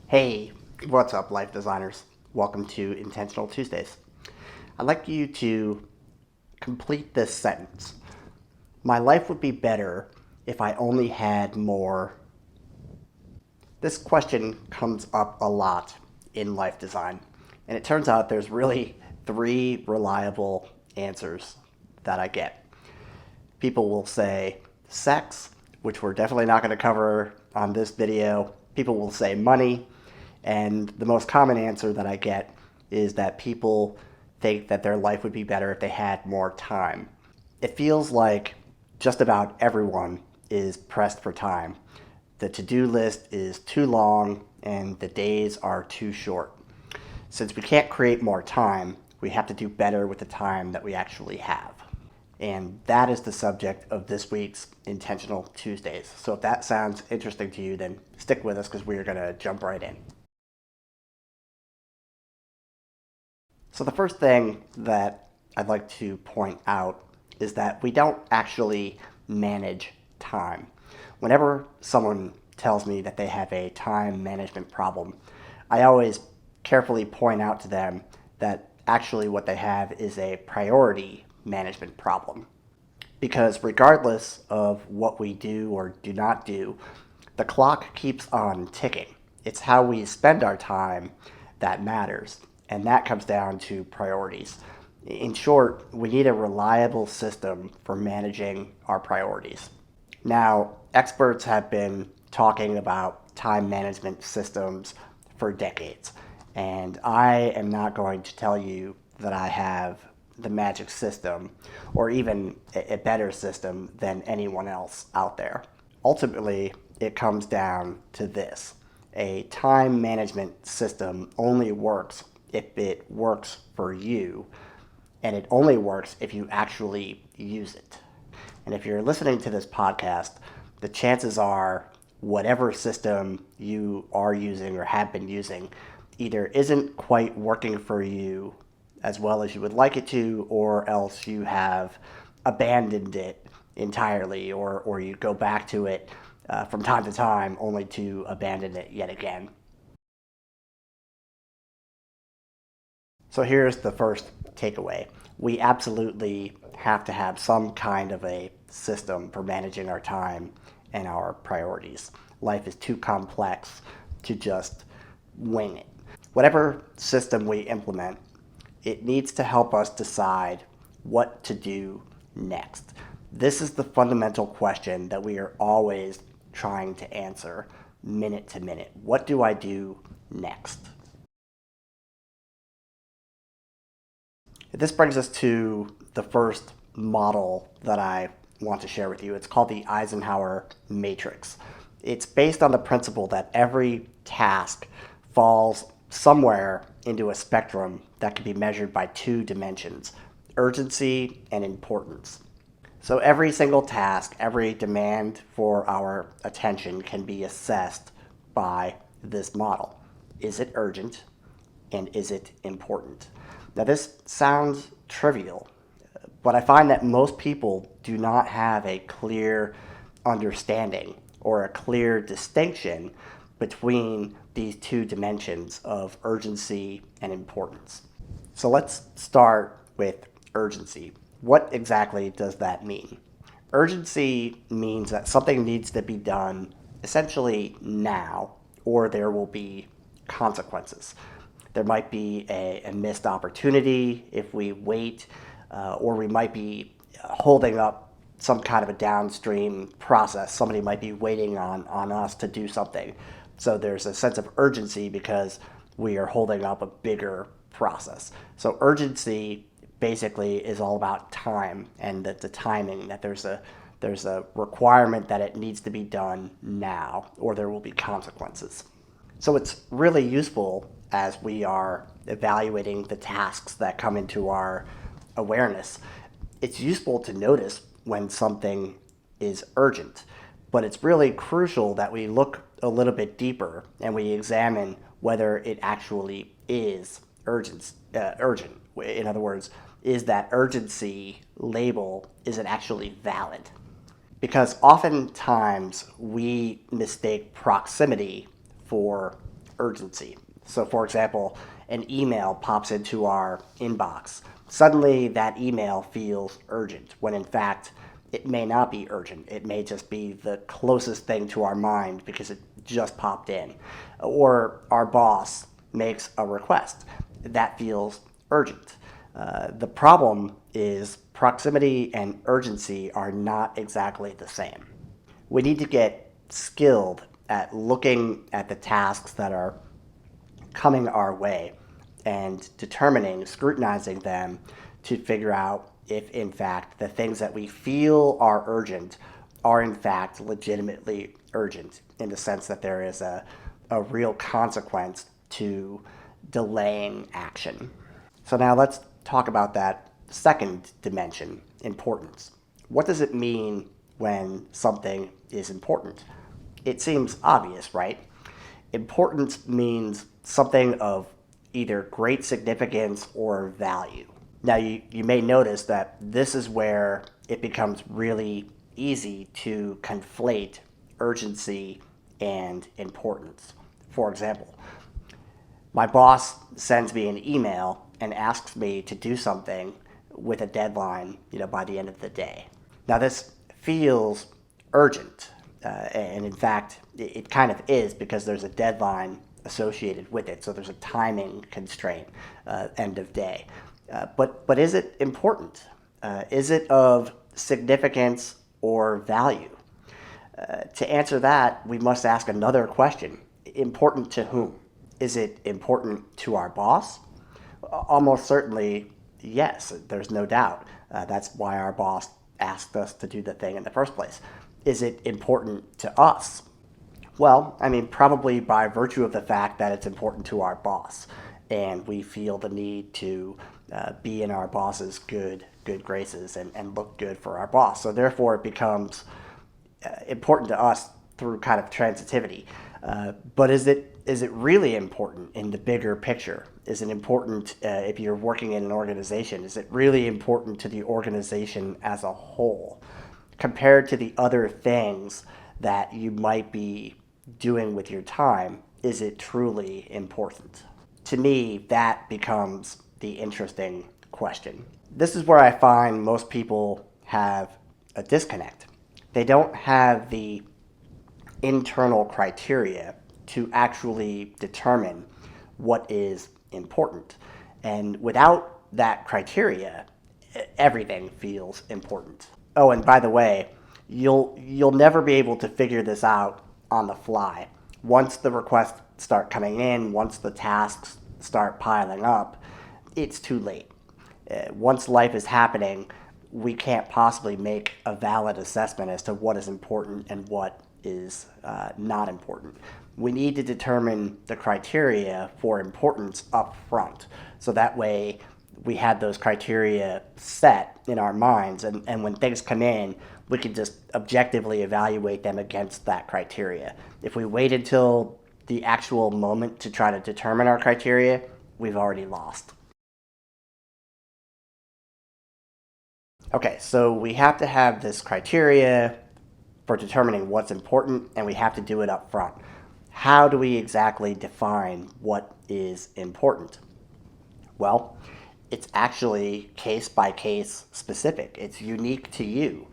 Hey, what's up, life designers? Welcome to Intentional Tuesdays. I'd like you to complete this sentence. My life would be better if I only had more. This question comes up a lot in life design, and it turns out there's really three reliable answers that I get. People will say sex, which we're definitely not going to cover on this video. People will say money, and the most common answer that I get is that people think that their life would be better if they had more time. It feels like just about everyone is pressed for time. The to-do list is too long and the days are too short. Since we can't create more time, we have to do better with the time that we actually have. And that is the subject of this week's Intentional Tuesdays. So if that sounds interesting to you, then stick with us because we are going to jump right in. So the first thing that I'd like to point out is that we don't actually manage time. Whenever someone tells me that they have a time management problem, I always carefully point out to them that actually what they have is a priority management problem. Because regardless of what we do or do not do, the clock keeps on ticking. It's how we spend our time that matters, and that comes down to priorities. In short, we need a reliable system for managing our priorities. Now, experts have been talking about time management systems for decades, and I am not going to tell you that I have the magic system or even a better system than anyone else out there. Ultimately, it comes down to this. A time management system only works if it works for you, and it only works if you actually use it. And if you're listening to this podcast, the chances are whatever system you are using or have been using either isn't quite working for you as well as you would like it to, or else you have abandoned it entirely, or you go back to it from time to time only to abandon it yet again. So here's the first takeaway. We absolutely have to have some kind of a system for managing our time and our priorities. Life is too complex to just wing it. Whatever system we implement, it needs to help us decide what to do next. This is the fundamental question that we are always trying to answer minute to minute. What do I do next? This brings us to the first model that I want to share with you. It's called the Eisenhower Matrix. It's based on the principle that every task falls somewhere into a spectrum that can be measured by two dimensions: urgency and importance. So every single task, every demand for our attention can be assessed by this model. Is it urgent and is it important? Now, this sounds trivial, but I find that most people do not have a clear understanding or a clear distinction between these two dimensions of urgency and importance. So let's start with urgency. What exactly does that mean? Urgency means that something needs to be done essentially now, or there will be consequences. There might be a missed opportunity if we wait, or we might be holding up some kind of a downstream process. Somebody might be waiting on us to do something. So there's a sense of urgency because we are holding up a bigger process. So urgency basically is all about time and the timing, that there's a requirement that it needs to be done now or there will be consequences. So it's really useful as we are evaluating the tasks that come into our awareness. It's useful to notice when something is urgent, but it's really crucial that we look a little bit deeper and we examine whether it actually is urgent. In other words, is that urgency label, is it actually valid? Because oftentimes we mistake proximity for urgency. So for example, an email pops into our inbox. Suddenly that email feels urgent when in fact it may not be urgent. It may just be the closest thing to our mind because it just popped in. Or our boss makes a request. That feels urgent. The problem is proximity and urgency are not exactly the same. We need to get skilled at looking at the tasks that are coming our way and scrutinizing them to figure out if, in fact, the things that we feel are urgent are, in fact, legitimately urgent in the sense that there is a real consequence to delaying action. So now let's talk about that second dimension, importance. What does it mean when something is important? It seems obvious, right? Importance means something of either great significance or value. Now, you may notice that this is where it becomes really easy to conflate urgency and importance. For example, my boss sends me an email and asks me to do something with a deadline, by the end of the day. Now, this feels urgent, and in fact, it kind of is because there's a deadline associated with it. So there's a timing constraint, end of day. But is it important? Is it of significance or value? To answer that, we must ask another question. Important to whom? Is it important to our boss? Almost certainly, yes, there's no doubt. That's why our boss asked us to do the thing in the first place. Is it important to us? Well, probably by virtue of the fact that it's important to our boss, and we feel the need to be in our boss's good graces and look good for our boss. So therefore, it becomes important to us through kind of transitivity. But is it really important in the bigger picture? Is it important if you're working in an organization? Is it really important to the organization as a whole compared to the other things that you might be doing with your time? Is it truly important? To me, that becomes the interesting question. This is where I find most people have a disconnect. They don't have the internal criteria to actually determine what is important. And without that criteria, everything feels important. Oh, and by the way, you'll never be able to figure this out on the fly. Once the requests start coming in, once the tasks start piling up, it's too late. Once life is happening, we can't possibly make a valid assessment as to what is important and what is not important. We need to determine the criteria for importance up front. So that way we have those criteria set in our minds, and when things come in, we can just objectively evaluate them against that criteria. If we wait until the actual moment to try to determine our criteria, we've already lost. Okay, so we have to have this criteria for determining what's important, and we have to do it up front. How do we exactly define what is important? Well, it's actually case by case specific. It's unique to you.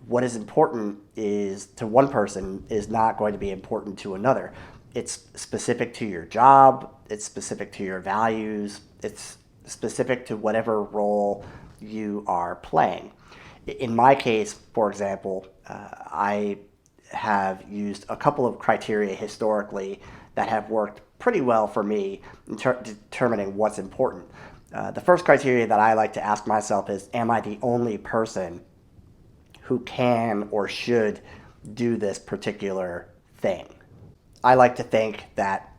What is important is to one person is not going to be important to another. It's specific to your job, it's specific to your values, it's specific to whatever role you are playing. In my case, for example, I have used a couple of criteria historically that have worked pretty well for me in determining what's important. The first criteria that I like to ask myself is, am I the only person who can or should do this particular thing? I like to think that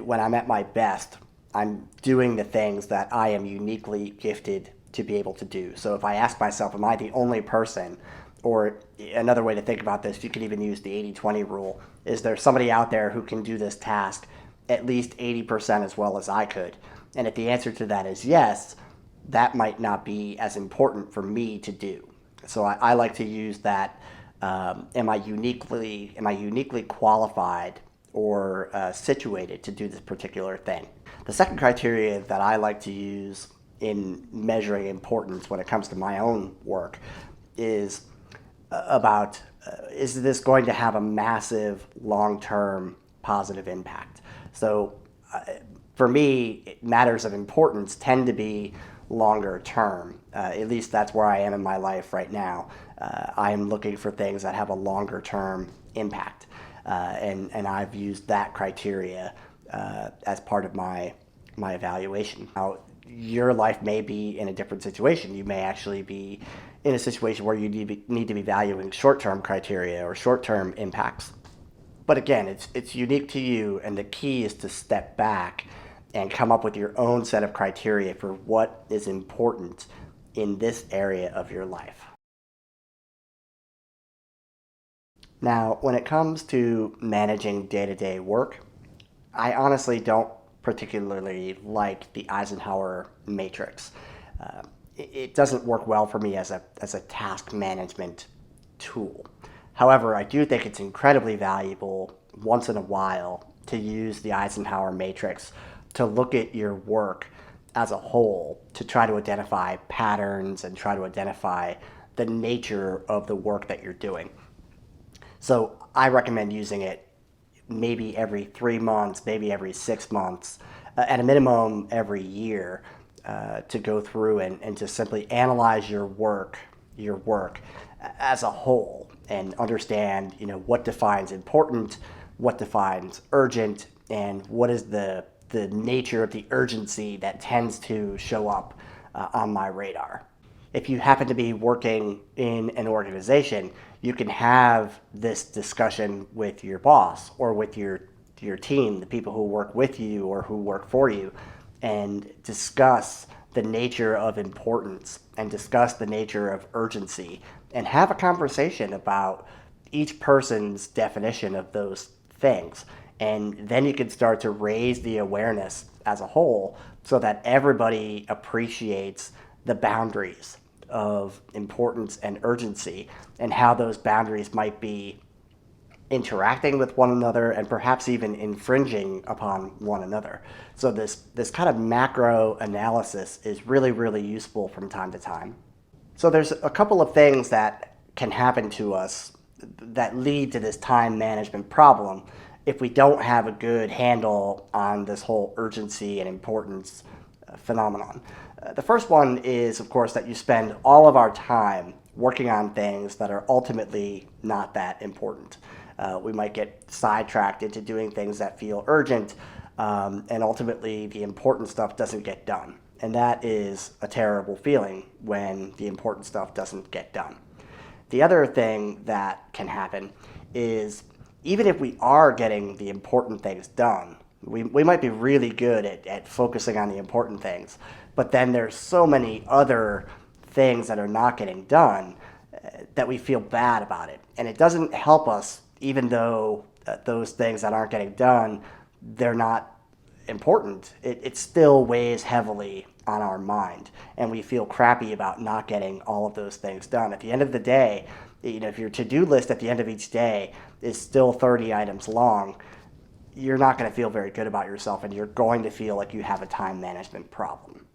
when I'm at my best, I'm doing the things that I am uniquely gifted to be able to do. So if I ask myself, am I the only person, or another way to think about this, you could even use the 80-20 rule, is there somebody out there who can do this task at least 80% as well as I could? And if the answer to that is yes, that might not be as important for me to do. So I like to use that, am I uniquely qualified or situated to do this particular thing. The second criteria that I like to use in measuring importance when it comes to my own work is about is this going to have a massive long-term positive impact? So for me, matters of importance tend to be longer term. At least that's where I am in my life right now. I am looking for things that have a longer term impact. And I've used that criteria as part of my evaluation. Now, your life may be in a different situation. You may actually be in a situation where you need to be valuing short-term criteria or short-term impacts. But again, it's unique to you, and the key is to step back and come up with your own set of criteria for what is important in this area of your life. Now, when it comes to managing day-to-day work, I honestly don't particularly like the Eisenhower matrix. It doesn't work well for me as a task management tool. However, I do think it's incredibly valuable once in a while to use the Eisenhower matrix to look at your work as a whole, to try to identify patterns and try to identify the nature of the work that you're doing. So I recommend using it maybe every 3 months, maybe every 6 months, at a minimum every year, to go through and to simply analyze your work as a whole and understand, what defines important, what defines urgent, and what is the nature of the urgency that tends to show up on my radar. If you happen to be working in an organization, you can have this discussion with your boss or with your team, the people who work with you or who work for you, and discuss the nature of importance and discuss the nature of urgency and have a conversation about each person's definition of those things. And then you can start to raise the awareness as a whole so that everybody appreciates the boundaries of importance and urgency and how those boundaries might be interacting with one another and perhaps even infringing upon one another. So this kind of macro analysis is really, really useful from time to time. So there's a couple of things that can happen to us that lead to this time management problem if we don't have a good handle on this whole urgency and importance phenomenon. The first one is, of course, that you spend all of our time working on things that are ultimately not that important. We might get sidetracked into doing things that feel urgent, and ultimately the important stuff doesn't get done. And that is a terrible feeling when the important stuff doesn't get done. The other thing that can happen is even if we are getting the important things done, we might be really good at focusing on the important things, but then there's so many other things that are not getting done that we feel bad about it. And it doesn't help us, even though those things that aren't getting done, they're not important. It still weighs heavily on our mind, and we feel crappy about not getting all of those things done. At the end of the day, if your to-do list at the end of each day is still 30 items long, you're not going to feel very good about yourself, and you're going to feel like you have a time management problem.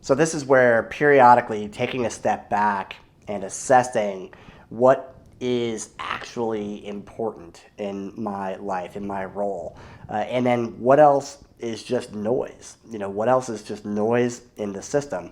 So this is where periodically taking a step back and assessing what is actually important in my life, in my role, and then what else is just noise. What else is just noise in the system.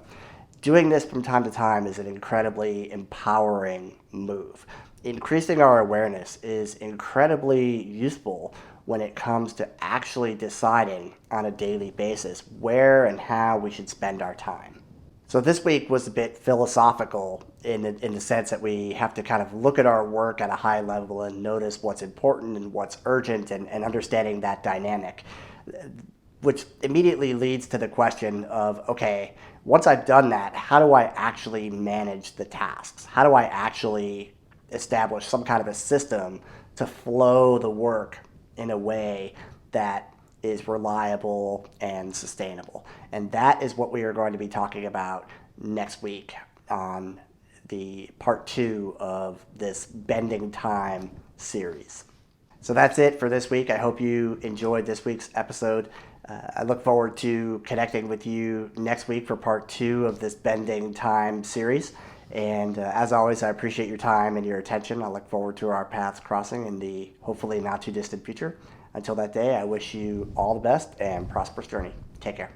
Doing this from time to time is an incredibly empowering move. Increasing our awareness is incredibly useful when it comes to actually deciding on a daily basis where and how we should spend our time. So this week was a bit philosophical in the sense that we have to kind of look at our work at a high level and notice what's important and what's urgent and understanding that dynamic, which immediately leads to the question of, okay, once I've done that, how do I actually manage the tasks? How do I actually establish some kind of a system to flow the work in a way that is reliable and sustainable? And that is what we are going to be talking about next week on the part 2 of this Bending Time series. So that's it for this week. I hope you enjoyed this week's episode. I look forward to connecting with you next week for part 2 of this Bending Time series. And as always, I appreciate your time and your attention. I look forward to our paths crossing in the hopefully not too distant future. Until that day, I wish you all the best and prosperous journey. Take care.